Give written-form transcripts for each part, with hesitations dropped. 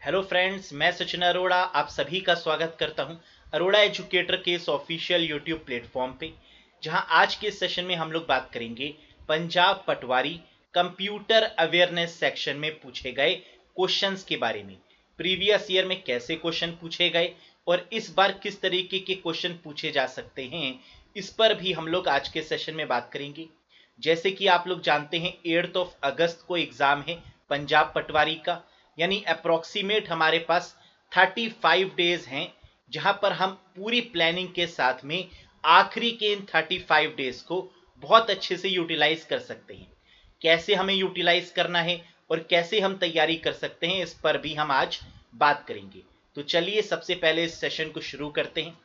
Hello friends, मैं सचिन अरोड़ा आप सभी का स्वागत करता हूं अरोड़ा एजुकेटर के इस ऑफिशियल यूट्यूब प्लेटफॉर्म पे। जहां आज के सेशन में हम लोग बात करेंगे पंजाब पटवारी कंप्यूटर अवेयरनेस सेक्शन में पूछे गए क्वेश्चंस के बारे में। प्रीवियस ईयर में कैसे क्वेश्चन पूछे गए और इस बार किस तरीके के क्वेश्चन पूछे जा सकते हैं, इस पर भी हम लोग आज के सेशन में बात करेंगे। जैसे कि आप लोग जानते हैं 8 अगस्त को एग्जाम है पंजाब पटवारी का, यानी अप्रोक्सीमेट हमारे पास 35 डेज हैं, जहां पर हम पूरी प्लानिंग के साथ में आखिरी के इन 35 डेज को बहुत अच्छे से यूटिलाइज कर सकते हैं। कैसे हमें यूटिलाइज करना है और कैसे हम तैयारी कर सकते हैं, इस पर भी हम आज बात करेंगे। तो चलिए सबसे पहले इस सेशन को शुरू करते हैं।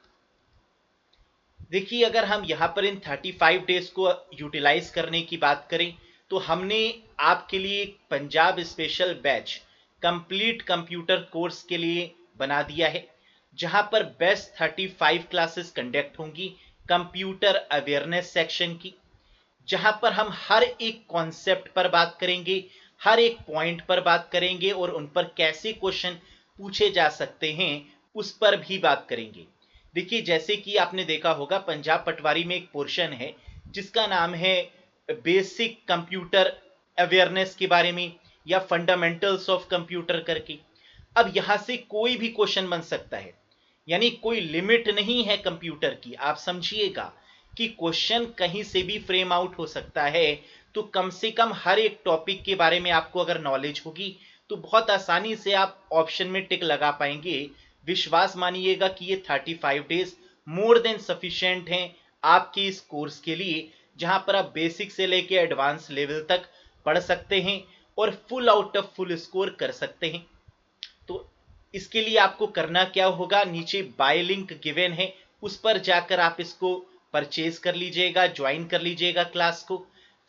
देखिए, अगर हम यहाँ पर इन 35 डेज को यूटिलाइज करने की बात करें तो हमने आपके लिए एक Punjab special batch complete computer course के लिए बना दिया है, जहां पर बेस्ट 35 क्लासेस कंडक्ट होंगी कंप्यूटर अवेयरनेस सेक्शन की, जहां पर हम हर एक कॉन्सेप्ट पर बात करेंगे, हर एक पॉइंट पर बात करेंगे और उन पर कैसे क्वेश्चन पूछे जा सकते हैं उस पर भी बात करेंगे। देखिए, जैसे कि आपने देखा होगा पंजाब पटवारी में एक पोर्शन है जिसका नाम है बेसिक कंप्यूटर अवेयरनेस के बारे में या फंडामेंटल्स ऑफ कंप्यूटर करके। अब यहां से कोई भी क्वेश्चन बन सकता है, यानी कोई लिमिट नहीं है कंप्यूटर की। आप समझिएगा कि क्वेश्चन कहीं से भी फ्रेम आउट हो सकता है। तो कम से कम हर एक टॉपिक के बारे में आपको अगर नॉलेज होगी तो बहुत आसानी से आप ऑप्शन में टिक लगा पाएंगे। विश्वास मानिएगा कि ये 35 डेज मोर देन सफिशिएंट हैं आपके इस कोर्स के लिए, जहां पर आप बेसिक से लेके एडवांस लेवल तक पढ़ सकते हैं और full out of full score कर सकते हैं। तो इसके लिए आपको करना क्या होगा, नीचे बाय लिंक गिवन है, उस पर जाकर आप इसको परचेज कर लीजिएगा, ज्वाइन कर लीजिएगा क्लास को।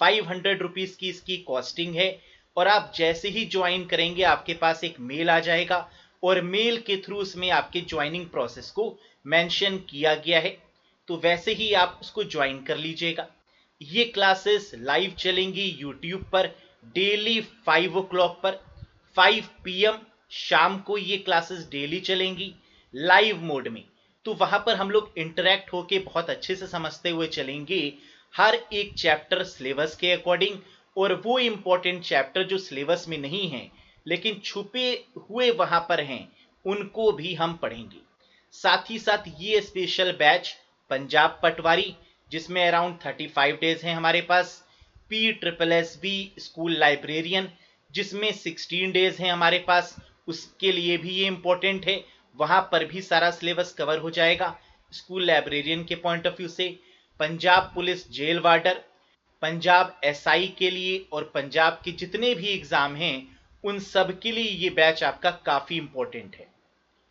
500 रुपीज की इसकी कॉस्टिंग है और आप जैसे ही ज्वाइन करेंगे आपके पास एक मेल आ जाएगा और मेल के थ्रू उसमें आपके ज्वाइनिंग प्रोसेस को मेंशन किया गया है। तो वैसे ही आप उसको ज्वाइन कर लीजिएगा। ये क्लासेस लाइव चलेंगी यूट्यूब पर डेली 5 o'clock पर, 5 PM शाम को ये क्लासेस डेली चलेंगी लाइव मोड में। तो वहां पर हम लोग इंटरेक्ट होके बहुत अच्छे से समझते हुए चलेंगे हर एक चैप्टर सिलेबस के अकॉर्डिंग, और वो इंपॉर्टेंट चैप्टर जो सिलेबस में नहीं है लेकिन छुपे हुए वहां पर हैं उनको भी हम पढ़ेंगे। साथ ही साथ ये स्पेशल बैच पंजाब पटवारी, जिसमें अराउंड 35 डेज हैं हमारे पास, PSSB स्कूल लाइब्रेरियन जिसमें 16 डेज हैं हमारे पास, उसके लिए भी ये इंपॉर्टेंट है। वहां पर भी सारा सिलेबस कवर हो जाएगा स्कूल लाइब्रेरियन के पॉइंट ऑफ व्यू से। Punjab police jail warder, Punjab SI के लिए और पंजाब के जितने भी एग्जाम हैं उन सब के लिए ये बैच आपका काफी इंपॉर्टेंट है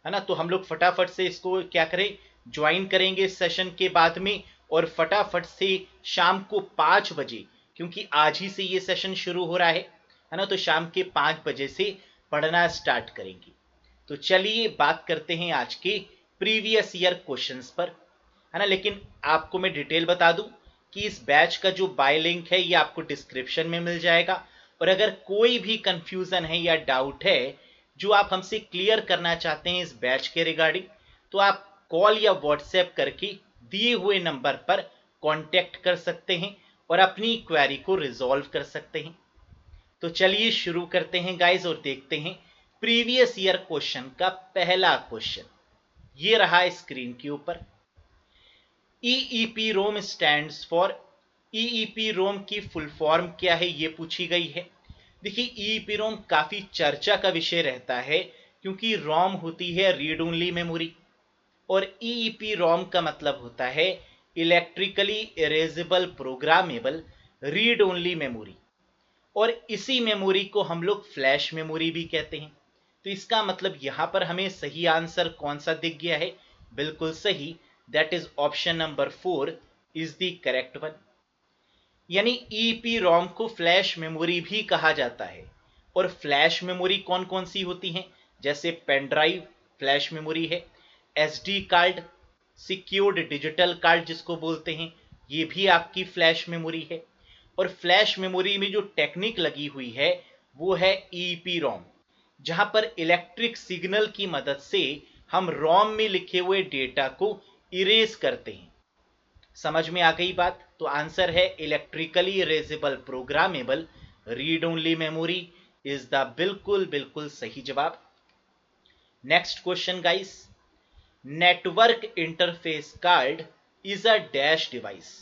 ना। तो हम लोग फटाफट से इसको क्या करें, ज्वाइन करेंगे इस सेशन के बाद में, और फटाफट से शाम को 5 बजे, क्योंकि आज ही से ये सेशन शुरू हो रहा है ना, तो शाम के 5 बजे से पढ़ना स्टार्ट करेंगे। तो चलिए बात करते हैं आज के प्रीवियस ईयर क्वेश्चंस पर, है ना। लेकिन आपको मैं डिटेल बता दूं कि इस बैच का जो बाय लिंक है ये आपको डिस्क्रिप्शन में मिल जाएगा, और अगर कोई भी कंफ्यूजन है या डाउट है जो आप हमसे क्लियर करना चाहते हैं इस बैच के रिगार्डिंग, तो आप कॉल या व्हाट्सएप करके दिए हुए नंबर पर कांटेक्ट कर सकते हैं और अपनी क्वेरी को रिजॉल्व कर सकते हैं। तो चलिए शुरू करते हैं गाइस और देखते हैं प्रीवियस ईयर क्वेश्चन का पहला क्वेश्चन। ये रहा स्क्रीन के ऊपर। EEPROM स्टैंड्स फॉर, EEPROM की फुल फॉर्म क्या है ये पूछी गई है। देखिए, EEPROM काफी चर्चा का विषय रहता है क्योंकि रोम होती है रीड ओनली मेमोरी, और EEPROM का मतलब होता है electrically erasable programmable read only memory, और इसी मेमोरी को हम लोग फ्लैश मेमोरी भी कहते हैं। तो इसका मतलब यहां पर हमें सही आंसर कौन सा दिख गया है, बिल्कुल सही, that is option number 4 is the correct one. यानी EEPROM को फ्लैश मेमोरी भी कहा जाता है। और फ्लैश मेमोरी कौन कौन सी होती हैं, जैसे पेन ड्राइव फ्लैश मेमोरी है, SD card, secured digital card जिसको बोलते हैं, ये भी आपकी फ्लैश मेमोरी है। और फ्लैश मेमोरी में जो टेक्निक लगी हुई है वो है EEPROM, जहां पर इलेक्ट्रिक सिग्नल की मदद से हम रोम में लिखे हुए डेटा को इरेज करते हैं। समझ में आ गई बात? तो आंसर है electrically erasable programmable read only memory is the बिल्कुल बिल्कुल सही जवाब। Next question guys, network interface card is a dash device.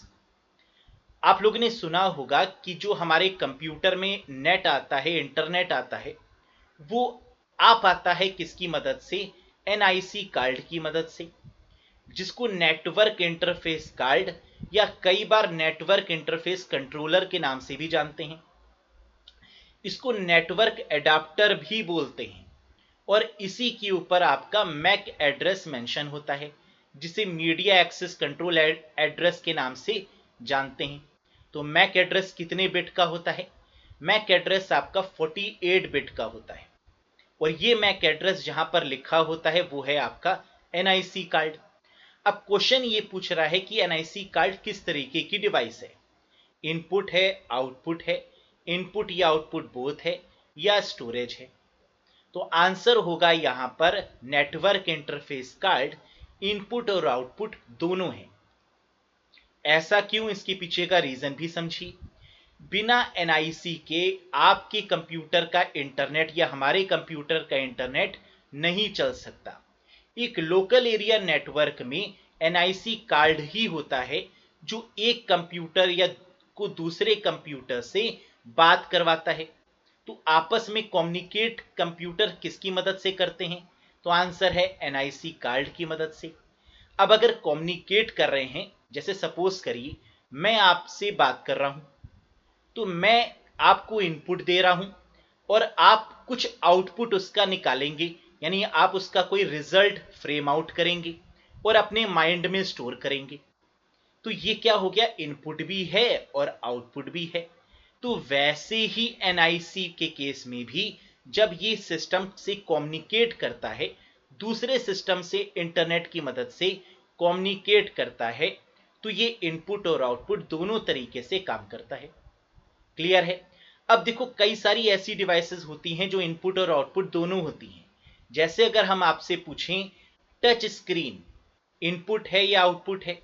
आप लोगों ने सुना होगा कि जो हमारे कंप्यूटर में नेट आता है, इंटरनेट आता है, वो आ पाता है किसकी मदद से? एनआईसी कार्ड की मदद से, जिसको नेटवर्क इंटरफेस कार्ड या कई बार नेटवर्क इंटरफेस कंट्रोलर के नाम से भी जानते हैं। इसको नेटवर्क एडाप्टर भी बोलते हैं और इसी के ऊपर आपका मैक एड्रेस मेंशन होता है, जिसे मीडिया एक्सेस कंट्रोल एड्रेस के नाम से जानते हैं। तो मैक एड्रेस कितने बिट का होता है? मैक एड्रेस आपका 48 बिट का होता है और ये मैक एड्रेस जहां पर लिखा होता है वो है आपका एनआईसी कार्ड। अब क्वेश्चन ये पूछ रहा है कि एनआईसी कार्ड किस तरीके की डिवाइस है? इनपुट है, आउटपुट है, इनपुट या आउटपुट बोथ है, या स्टोरेज है? तो आंसर होगा यहां पर नेटवर्क इंटरफेस कार्ड इनपुट और आउटपुट दोनों है। ऐसा क्यों? इसके पीछे का रीजन भी समझिए। बिना एनआईसी के आपके कंप्यूटर का इंटरनेट या हमारे कंप्यूटर का इंटरनेट नहीं चल सकता। एक लोकल एरिया नेटवर्क में एनआईसी कार्ड ही होता है जो एक कंप्यूटर या को दूसरे कंप्यूटर से बात करवाता है। तो आपस में कम्युनिकेट कंप्यूटर किसकी मदद से करते हैं? तो आंसर है एनआईसी कार्ड की मदद से। अब अगर कम्युनिकेट कर रहे हैं, जैसे सपोज करिए मैं आपसे बात कर रहा हूं, तो मैं आपको इनपुट दे रहा हूं और आप कुछ आउटपुट उसका निकालेंगे, यानी आप उसका कोई रिजल्ट फ्रेम आउट करेंगे और अपने माइंड में स्टोर करेंगे। तो ये क्या हो गया? इनपुट भी है और आउटपुट भी है। तो वैसे ही एनआईसी के केस में भी जब ये सिस्टम से कम्युनिकेट करता है, दूसरे सिस्टम से इंटरनेट की मदद से कम्युनिकेट करता है, तो ये इनपुट और आउटपुट दोनों तरीके से काम करता है। क्लियर है? अब देखो कई सारी ऐसी डिवाइसेस होती हैं जो इनपुट और आउटपुट दोनों होती हैं। जैसे अगर हम आपसे पूछें टच स्क्रीन इनपुट है या आउटपुट है,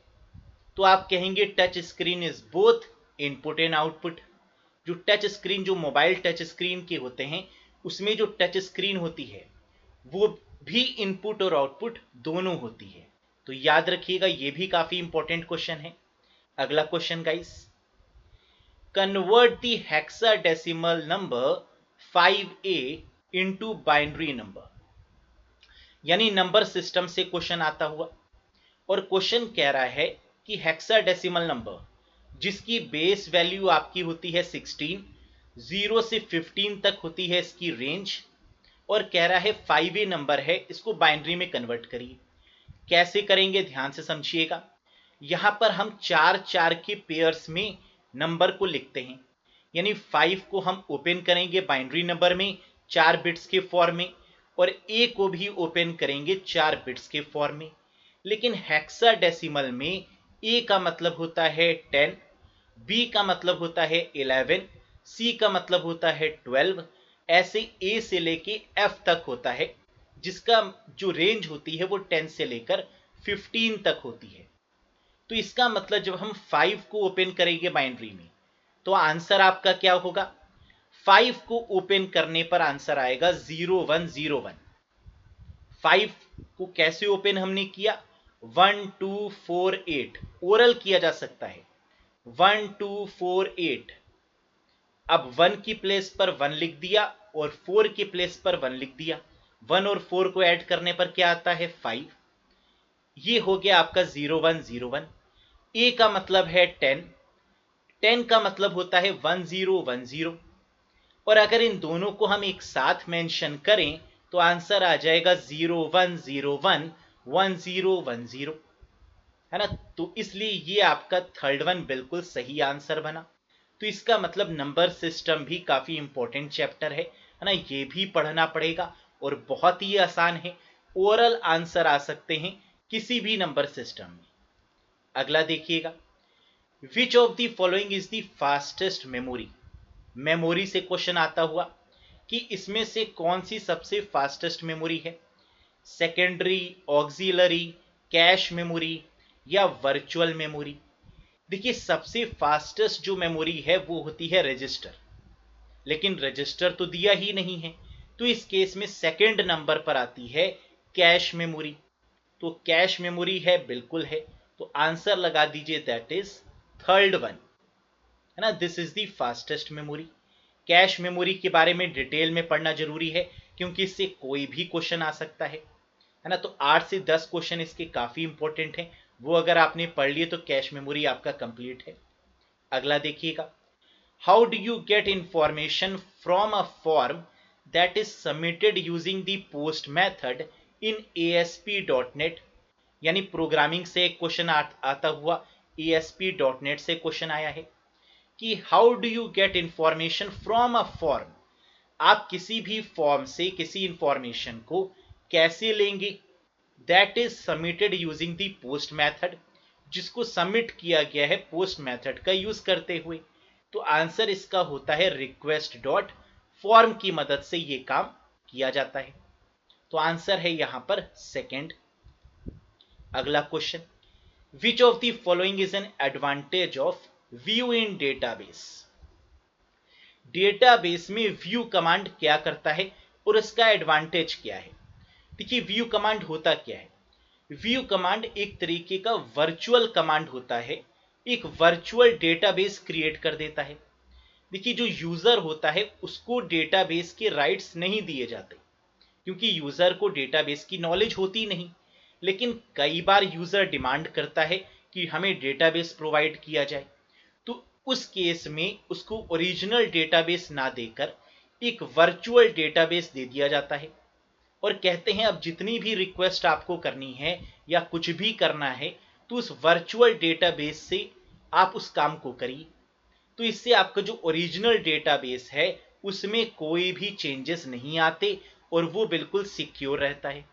तो आप कहेंगे touch screen is both input and output. जो टच स्क्रीन, जो मोबाइल टच स्क्रीन के होते हैं, उसमें जो टच स्क्रीन होती है वो भी इनपुट और आउटपुट दोनों होती है। तो याद रखिएगा, ये भी काफी इंपॉर्टेंट क्वेश्चन है। अगला question guys, convert the hexadecimal number 5A into binary number. यानी नंबर सिस्टम से क्वेश्चन आता हुआ और क्वेश्चन कह रहा है कि हेक्साडेसिमल नंबर जिसकी बेस वैल्यू आपकी होती है 16, 0 से 15 तक होती है इसकी रेंज, और कह रहा है 5A नंबर है, इसको बाइनरी में कन्वर्ट करिए। कैसे करेंगे ध्यान से समझिएगा। यहां पर हम 4 के पेयर्स में नंबर को लिखते हैं, यानी 5 को हम ओपन करेंगे बाइनरी नंबर में 4 बिट्स के फॉर्म में और A को भी ओपन करेंगे 4 बिट्स के फॉर्म में। लेकिन हेक्साडेसिमल में A का मतलब होता है 10, B का मतलब होता है 11, C का मतलब होता है 12, ऐसे A से लेके F तक होता है, जिसका जो रेंज होती है वो 10 से लेकर 15 तक होती है। तो इसका मतलब जब हम 5 को ओपन करेंगे बाइनरी में तो आंसर आपका क्या होगा? 5 को ओपन करने पर आंसर आएगा 0101। 5 को कैसे ओपन हमने किया? 1 2 4 8 ओरल किया जा सकता है, 1 2 4 8। अब 1 की प्लेस पर 1 लिख दिया और 4 की प्लेस पर 1 लिख दिया। 1 और 4 को ऐड करने पर क्या आता है? 5। ये हो गया आपका 0101। ए का मतलब है 10, 10 का मतलब होता है 1010। और अगर इन दोनों को हम एक साथ मेंशन करें तो आंसर आ जाएगा 0101 1010, है ना? तो इसलिए ये आपका थर्ड वन बिल्कुल सही आंसर बना। तो इसका मतलब नंबर सिस्टम भी काफी इंपॉर्टेंट चैप्टर है ना? ये भी पढ़ना पड़ेगा और बहुत ही आसान है। ओरल आंसर आ सकते हैं किसी भी नंबर सिस्टम में। अगला देखिएगा, which of the following is the fastest memory. Memory से क्वेश्चन आता हुआ, कि इसमें से कौन सी सबसे फास्टेस्ट मेमोरी है, सेकेंडरी, ऑक्सिलरी, कैश मेमोरी या वर्चुअल मेमोरी। देखिए सबसे फास्टेस्ट जो मेमोरी है वो होती है रजिस्टर, लेकिन रजिस्टर तो दिया ही नहीं है, तो इस केस में सेकंड नंबर पर आती है कैश मेमोरी। तो कैश मेमोरी है, बिल्कुल है, तो आंसर लगा दीजिए, दैट इज थर्ड वन, है ना। This is the fastest memory. Cache memory के बारे में डिटेल में पढ़ना जरूरी है क्योंकि इससे कोई भी क्वेश्चन आ सकता है ना। तो 8 से 10 क्वेश्चन इसके काफी इंपॉर्टेंट हैं, वो अगर आपने पढ़ लिए तो कैश मेमोरी आपका कंप्लीट है। अगला देखिएगा, how do you get information from a form that is submitted using the post method in ASP.NET। यानी प्रोग्रामिंग से एक क्वेश्चन आता हुआ ASP.NET से क्वेश्चन आया है कि how do you get information from a form, आप किसी भी फॉर्म से किसी इंफॉर्मेशन को कैसे लेंगे, that is submitted using the post method, जिसको सबमिट किया गया है पोस्ट मेथड का यूज करते हुए। तो आंसर इसका होता है रिक्वेस्ट डॉट फॉर्म की मदद से ये काम किया जाता है। तो आंसर है यहां पर सेकंड। अगला question, which of the following is an advantage of view in database. Database में व्यू कमांड क्या करता है और इसका एडवांटेज क्या है। देखिए व्यू कमांड होता क्या है, व्यू कमांड एक तरीके का वर्चुअल कमांड होता है, एक वर्चुअल डेटाबेस क्रिएट कर देता है। देखिए जो यूजर होता है उसको डेटाबेस के राइट्स नहीं दिए जाते क्योंकि यूजर को डेटाबेस की नॉलेज होती नहीं, लेकिन कई बार यूजर डिमांड करता है कि हमें डेटाबेस प्रोवाइड किया जाए, तो उस केस में उसको ओरिजिनल डेटाबेस ना देकर एक वर्चुअल डेटाबेस दे दिया जाता है और कहते हैं अब जितनी भी रिक्वेस्ट आपको करनी है या कुछ भी करना है तो उस वर्चुअल डेटाबेस से आप उस काम को करिए। तो इससे आपका जो ओरिजिनल डेटाबेस है उसमें कोई भी चेंजेस नहीं आते और वो बिल्कुल सिक्योर रहता है,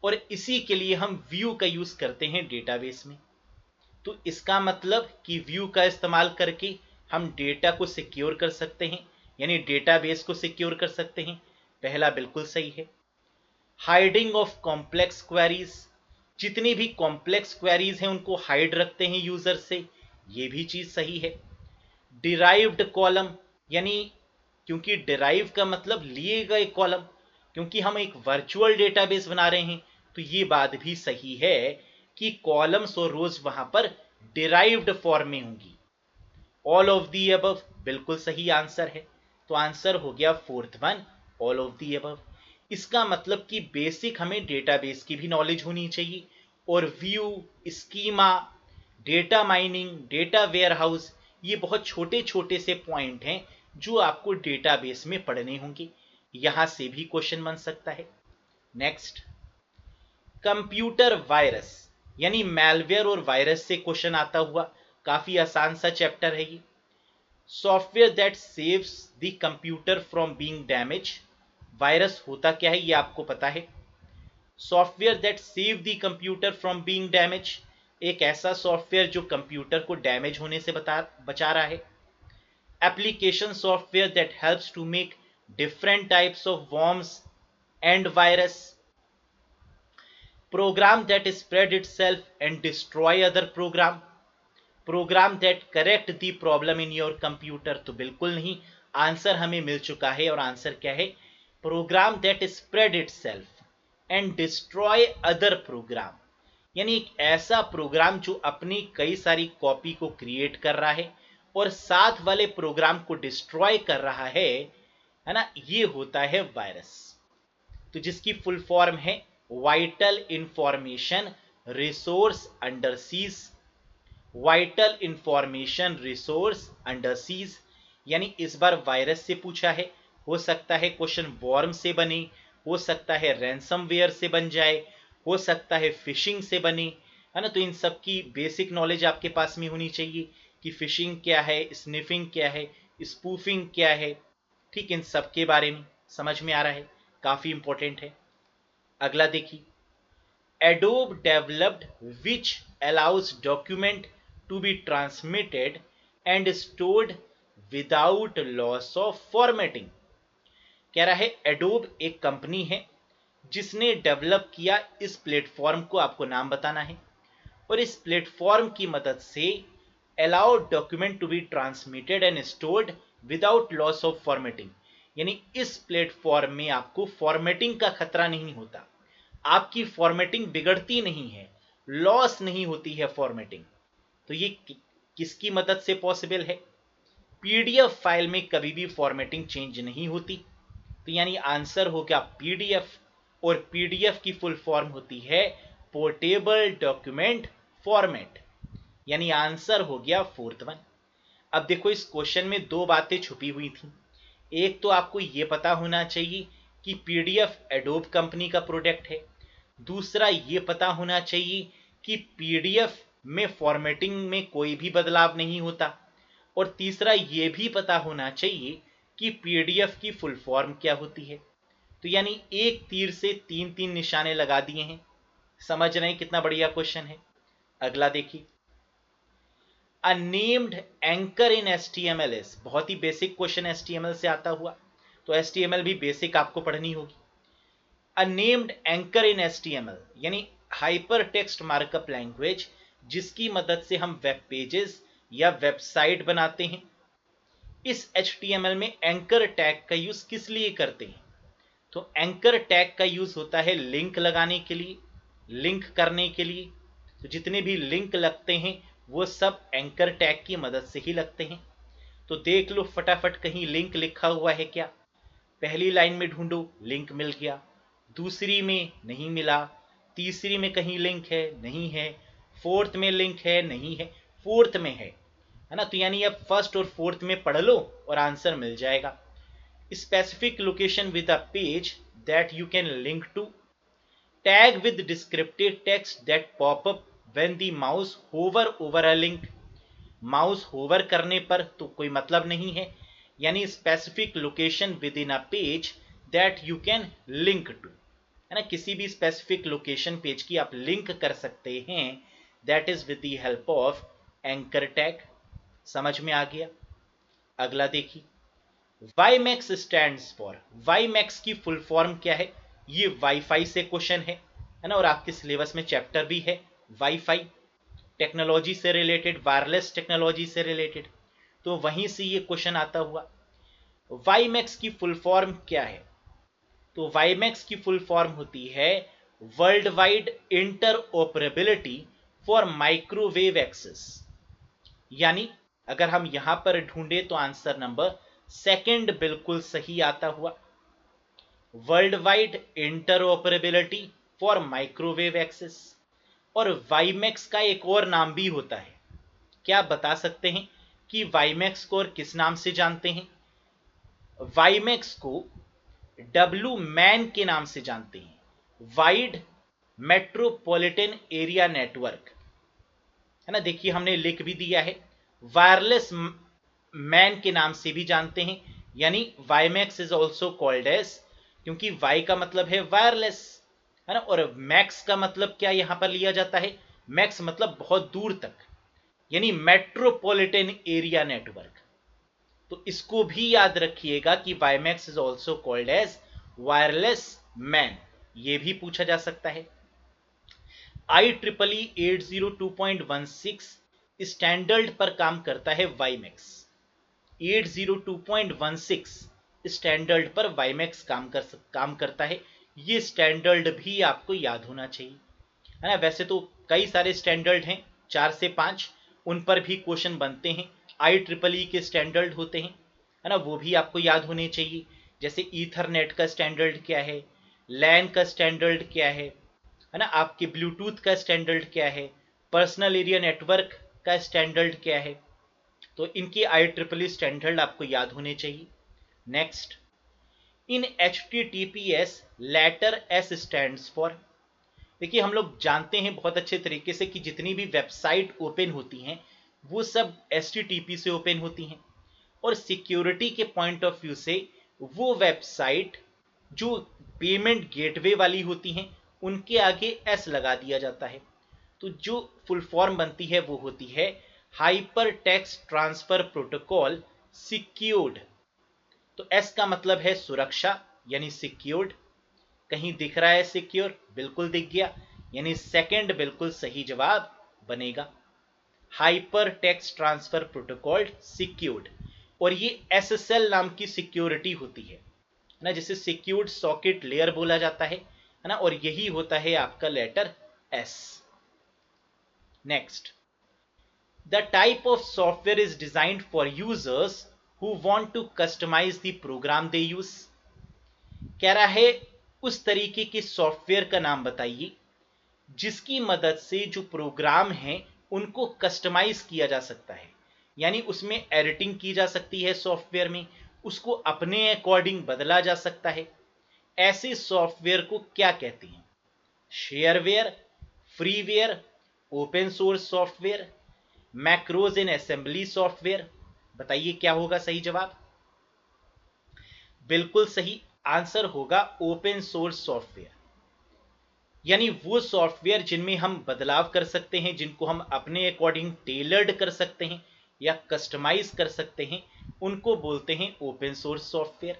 और इसी के लिए हम व्यू का यूज करते हैं डेटाबेस में। तो इसका मतलब कि व्यू का इस्तेमाल करके हम डेटा को सिक्योर कर सकते हैं, यानी डेटाबेस को सिक्योर कर सकते हैं। पहला बिल्कुल सही है। हाइडिंग ऑफ कॉम्प्लेक्स क्वेरीज, जितनी भी कॉम्प्लेक्स क्वेरीज हैं उनको हाइड रखते हैं यूजर से, ये भी चीज सही है। डिराइव्ड कॉलम, यानी क्योंकि डिराइव का मतलब लिए गए कॉलम, क्योंकि हम एक वर्चुअल डेटाबेस बना रहे हैं तो ये बात भी सही है कि कॉलम्स और रोज वहां पर डिराइव्ड फॉर्म में होंगी। ऑल ऑफ दी अबव बिल्कुल सही आंसर है, तो आंसर हो गया fourth one, all of the above. इसका मतलब कि बेसिक हमें डेटाबेस की भी नॉलेज होनी चाहिए, और view, schema, data mining, data warehouse, ये बहुत छोटे छोटे से पॉइंट हैं जो आपको डेटाबेस में पढ़ने होंगे। यहां से भी क्वेश्चन बन सकता है। नेक्स्ट, कंप्यूटर वायरस, यानी मैलवेयर और वायरस से क्वेश्चन आता हुआ, काफी आसान सा चैप्टर है ये। Software that saves the computer from being damage, virus होता क्या है ये आपको पता है। Software that save the computer from being damage, एक ऐसा सॉफ्टवेयर जो कंप्यूटर को डैमेज होने से बचा रहा है। Application software that helps to make different types of worms and virus. Program that spread itself and destroy other program. Program that correct the problem in your computer, तो बिल्कुल नहीं, आंसर हमें मिल चुका है और आंसर क्या है, program that spread itself and destroy other program, यानी एक ऐसा प्रोग्राम जो अपनी कई सारी कॉपी को क्रिएट कर रहा है और साथ वाले प्रोग्राम को डिस्ट्रॉय कर रहा है ना, ये होता है वायरस। तो जिसकी फुल फॉर्म है vital information resource under seize, vital information resource under seize, यानी इस बार वायरस से पूछा है, हो सकता है क्वेश्चन वॉर्म से बने, हो सकता है रैंसमवेयर से बन जाए, हो सकता है फिशिंग से बने, है ना। तो इन सब की बेसिक नॉलेज आपके पास में होनी चाहिए कि फिशिंग क्या है, स्निफिंग क्या है, स्पूफिंग क्या है, ठीक, इन सब के बारे में समझ में आ रहा है, काफी इंपॉर्टेंट है। अगला देखिए, Adobe developed which allows document to be transmitted and stored without loss of formatting। कह रहा है एडोब एक कंपनी है जिसने डेवलप किया इस प्लेटफॉर्म को आपको नाम बताना है, और इस प्लेटफॉर्म की मदद से allow document to be transmitted and stored without loss of formatting. यानी इस प्लेटफॉर्म में आपको फॉर्मेटिंग का खतरा नहीं होता, आपकी फॉर्मेटिंग बिगड़ती नहीं है, लॉस नहीं होती है फॉर्मेटिंग। तो ये किसकी मदद से पॉसिबल है? पीडीएफ फाइल में कभी भी फॉर्मेटिंग चेंज नहीं होती। तो यानी आंसर हो गया पीडीएफ, और पीडीएफ की फुल फॉर्म होती है पोर्टेबल डॉक्यूमेंट फॉर्मेट। यानी आंसर हो गया फोर्थ वन। अब देखो इस क्वेश्चन में दो बातें छुपी हुई थी। एक तो आपको यह पता होना चाहिए कि पीडीएफ एडोब कंपनी का प्रोडक्ट है, दूसरा ये पता होना चाहिए कि पीडीएफ में फॉर्मेटिंग में कोई भी बदलाव नहीं होता, और तीसरा ये भी पता होना चाहिए कि पीडीएफ की फुल फॉर्म क्या होती है। तो यानी एक तीर से तीन तीन निशाने लगा दिए हैं। समझ रहे हैं कितना बढ़िया क्वेश्चन है? अगला देखिए, अ named anchor in HTML is, बहुत ही बेसिक क्वेश्चन एचटीएमएल से आता हुआ, तो एचटीएमएल भी बेसिक आपको पढ़नी होगी। अ नेम्ड एंकर इन एचटीएमएल यानी हाइपर टेक्स्ट मार्कअप लैंग्वेज, जिसकी मदद से हम वेब पेजेस या वेबसाइट बनाते हैं। इस एचटीएमएल में एंकर टैग का यूज किस लिए करते हैं? तो एंकर टैग का यूज होता है लिंक लगाने के लिए, लिंक करने के लिए। तो जितने भी लिंक लगते हैं वो सब एंकर टैग की मदद से ही लगते हैं। तो देख लो फटाफट कहीं लिंक लिखा हुआ है क्या? पहली लाइन में ढूंढो, लिंक मिल गया, दूसरी में नहीं मिला, तीसरी में कहीं लिंक है, नहीं है, फोर्थ में लिंक है, नहीं है, फोर्थ में है ना? तो यानी अब फर्स्ट और फोर्थ में पढ़ लो और आंसर मिल जाएगा। Specific location with a page that you can link to, tag with descriptive text that pop up when the mouse hover over a link. Mouse hover करने पर तो कोई मतलब नहीं है, यानी specific location within a page that you can link to, है ना? किसी भी स्पेसिफिक लोकेशन पेज की आप लिंक कर सकते हैं, that is with the help of anchor tag. समझ में आ गया? अगला देखिए, वाईमैक्स स्टैंड्स फॉर, वाईमैक्स की फुल फॉर्म क्या है? ये वाईफाई से क्वेश्चन है ना? और आपके सिलेबस में चैप्टर भी है वाईफाई, टेक्नोलॉजी से रिलेटेड, वायरलेस टेक्नोलॉजी से रिलेटेड, तो वहीं से ये क्वेश्चन आता हुआ। वाईमैक्स की फुल फॉर्म क्या है? तो वाईमैक्स की फुल फॉर्म होती है world wide interoperability for microwave access. यानी अगर हम यहां पर ढूंढे तो आंसर नंबर सेकंड बिल्कुल सही आता हुआ। World wide interoperability for microwave access. और वाईमैक्स का एक और नाम भी होता है, क्या आप बता सकते हैं कि वाईमैक्स को और किस नाम से जानते हैं? वाईमैक्स को डब्ल्यू मैन के नाम से जानते हैं, वाइड मेट्रोपॉलिटन एरिया नेटवर्क, है ना? देखिए हमने लिख भी दिया है, वायरलेस मैन के नाम से भी जानते हैं, यानी WiMAX is also called as, क्योंकि वाई का मतलब है वायरलेस, है ना? और मैक्स का मतलब क्या यहां पर लिया जाता है? मैक्स मतलब बहुत दूर तक, यानी मेट्रोपॉलिटन एरिया नेटवर्क। तो इसको भी याद रखिएगा कि WiMAX is also called as wireless MAN, ये भी पूछा जा सकता है। IEEE 802.16 स्टैंडर्ड पर काम करता है वाईमैक्स। 802.16 स्टैंडर्ड पर वाईमैक्स काम करता है। ये स्टैंडर्ड भी आपको याद होना चाहिए, है ना? वैसे तो कई सारे स्टैंडर्ड हैं, 4 से 5, उन पर भी क्वेश्चन बनते हैं। IEEE के स्टैंडर्ड होते हैं, है ना? वो भी आपको याद होने चाहिए, जैसे ईथरनेट का स्टैंडर्ड क्या है, लैन का स्टैंडर्ड क्या है ना? आपके ब्लूटूथ का स्टैंडर्ड क्या है, पर्सनल एरिया नेटवर्क का स्टैंडर्ड क्या है, तो इनके IEEE स्टैंडर्ड आपको याद होने चाहिए। Next, in HTTPS letter S stands for. देखिए हम लोग जानते हैं बहुत अच्छे तरीके से कि जितनी भी वेबसाइट ओपन होती हैं वो सब HTTP से ओपन होती हैं, और सिक्योरिटी के पॉइंट ऑफ व्यू से वो वेबसाइट जो पेमेंट गेटवे वाली होती हैं उनके आगे एस लगा दिया जाता है। तो जो फुल फॉर्म बनती है वो होती है hyper text transfer protocol secured. तो एस का मतलब है सुरक्षा यानी सिक्योर्ड। कहीं दिख रहा है सिक्योर? बिल्कुल दिख गया, यानी सेकंड बिल्कुल सही जवाब बनेगा। Hyper text transfer protocol secured, और ये एसएसएल नाम की सिक्योरिटी होती है ना, जिसे सिक्योर्ड सॉकेट लेयर बोला जाता है ना, और यही होता है आपका letter S. Next, the type of software is designed for users who want to customize the program they use. कह रहा है उस तरीके के सॉफ्टवेयर का नाम बताइए जिसकी मदद से जो प्रोग्राम है उनको कस्टमाइज किया जा सकता है, यानी उसमें एडिटिंग की जा सकती है सॉफ्टवेयर में, उसको अपने अकॉर्डिंग बदला जा सकता है। ऐसे सॉफ्टवेयर को क्या कहते हैं? Shareware, freeware, open source software, macros इन असेंबली सॉफ्टवेयर। बताइए क्या होगा सही जवाब? बिल्कुल सही आंसर होगा ओपन सोर्स सॉफ्टवेयर, यानी वो सॉफ्टवेयर जिनमें हम बदलाव कर सकते हैं, जिनको हम अपने अकॉर्डिंग टेलर्ड कर सकते हैं या कस्टमाइज कर सकते हैं, उनको बोलते हैं ओपन सोर्स सॉफ्टवेयर।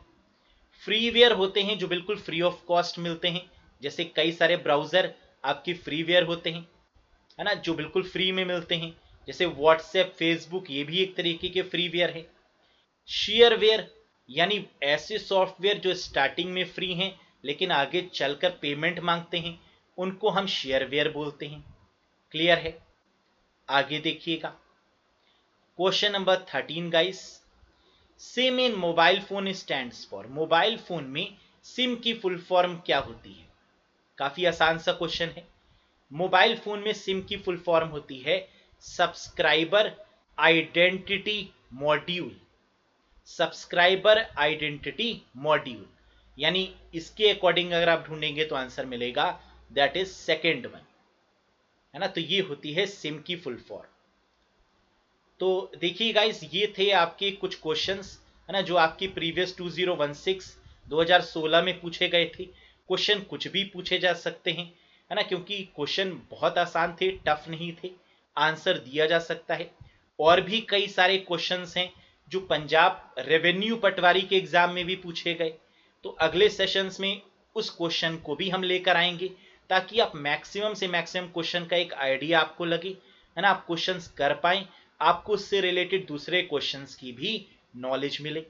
फ्रीवेयर होते हैं जो बिल्कुल फ्री ऑफ कॉस्ट मिलते हैं, जैसे कई सारे ब्राउजर आपके फ्रीवेयर होते हैं, है ना, जो बिल्कुल फ्री में मिलते हैं, जैसे व्हाट्सएप, फेसबुक, ये भी एक तरीके के फ्रीवेयर है। शेयरवेयर यानी ऐसे सॉफ्टवेयर जो स्टार्टिंग में फ्री हैं लेकिन आगे चलकर पेमेंट मांगते हैं, उनको हम शेयरवेयर बोलते हैं। क्लियर है? आगे देखिएगा, question number 13 guys. SIM in mobile phone stands for, mobile phone में सिम की फुल फॉर्म क्या होती है? काफी आसान सा क्वेश्चन है। मोबाइल फोन में सिम की फुल फॉर्म होती है subscriber identity module. Subscriber identity module, यानी इसके अकॉर्डिंग अगर आप ढूंढेंगे तो आंसर मिलेगा दैट इज सेकेंड वन, है ना। तो ये होती है सिम की फुल फॉर्म। तो देखिए गाइस, ये थे आपके कुछ क्वेश्चंस, है ना, जो आपके प्रीवियस 2016 में पूछे गए थे। क्वेश्चन कुछ भी पूछे जा सकते हैं, है ना, क्योंकि क्वेश्चन बहुत आसान थे, टफ नहीं थे, आंसर दिया जा सकता है। और भी कई सारे क्वेश्चंस हैं जो पंजाब रेवेन्यू पटवारी के एग्जाम में भी पूछे गए। तो अगले सेशंस में उस क्वेश्चन को भी हम लेकर आएंगे, ताकि आप मैक्सिमम से मैक्सिमम क्वेश्चन का एक आइडिया आपको लगे, है ना, आप क्वेश्चंस कर पाएं, आपको उससे रिलेटेड दूसरे क्वेश्चंस की भी नॉलेज मिले।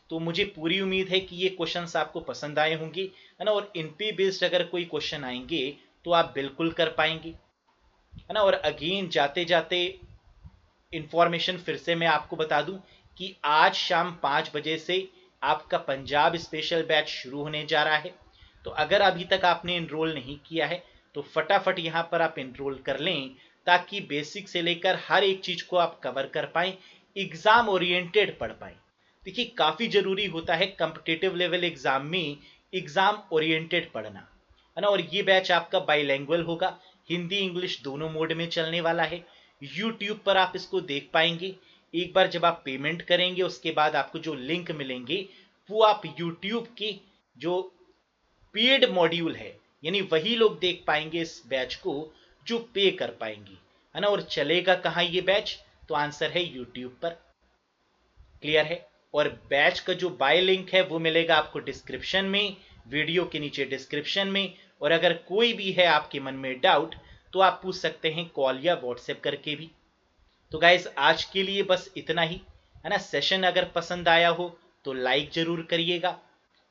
तो मुझे पूरी उम्मीद है कि ये क्वेश्चंस आपको पसंद आए होंगे, है ना, और इन पे बेस्ड अगर कोई क्वेश्चन आएंगे तो आप बिल्कुल कर पाएंगे, है ना। और अगेन जाते जाते इंफॉर्मेशन फिर से मैं आपको बता दूं कि आज शाम 5 बजे से आपका पंजाब स्पेशल बैच शुरू होने जा रहा है। तो अगर अभी तक आपने इनरोल नहीं किया है तो फटाफट यहाँ पर आप इनरोल कर लें, ताकि बेसिक से लेकर हर एक चीज को आप कवर कर पाएं, एग्जाम ओरिएंटेड पढ़ पाएं। देखिए काफी जरूरी होता है कॉम्पिटिटिव लेवल एग्जाम में एग्जाम ओरिएंटेड पढ़ना, है ना। और ये बैच आपका बाइलैंग्वेज होगा, हिंदी इंग्लिश दोनों मोड में चलने वाला है। यूट्यूब पर आप इसको देख पाएंगे। एक बार जब आप पेमेंट करेंगे उसके बाद आपको जो लिंक मिलेंगे वो आप यूट्यूब की जो पेड मॉड्यूल है, यानी वही लोग देख पाएंगे इस बैच को जो पे कर पाएंगे, है ना। और चलेगा कहाँ ये बैच? तो आंसर है यूट्यूब पर। क्लियर है? और बैच का जो बाय लिंक है वो मिलेगा आपको डिस्क्रिप्शन में, वीडियो के नीचे डिस्क्रिप्शन में। और अगर कोई भी है आपके मन में डाउट तो आप पूछ सकते हैं कॉल या व्हाट्सएप करके भी। तो गाइज आज के लिए बस इतना ही, है ना। सेशन अगर पसंद आया हो तो लाइक जरूर करिएगा,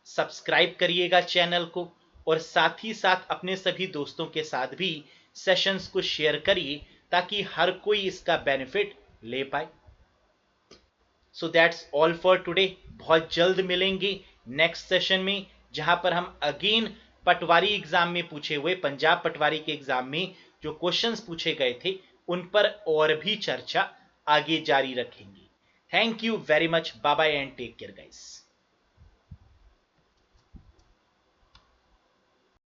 सब्सक्राइब करिएगा चैनल को, और साथ ही साथ अपने सभी दोस्तों के साथ भी सेशंस को शेयर करिए ताकि हर कोई इसका बेनिफिट ले पाए। So that's all for today. बहुत जल्द मिलेंगे नेक्स्ट सेशन में, जहां पर हम अगेन पटवारी एग्जाम में पूछे हुए, पंजाब पटवारी के एग्जाम में जो क्वेश्चंस पूछे गए थे उन पर और भी चर्चा आगे जारी रखेंगे। Thank you very much, bye bye and take care guys.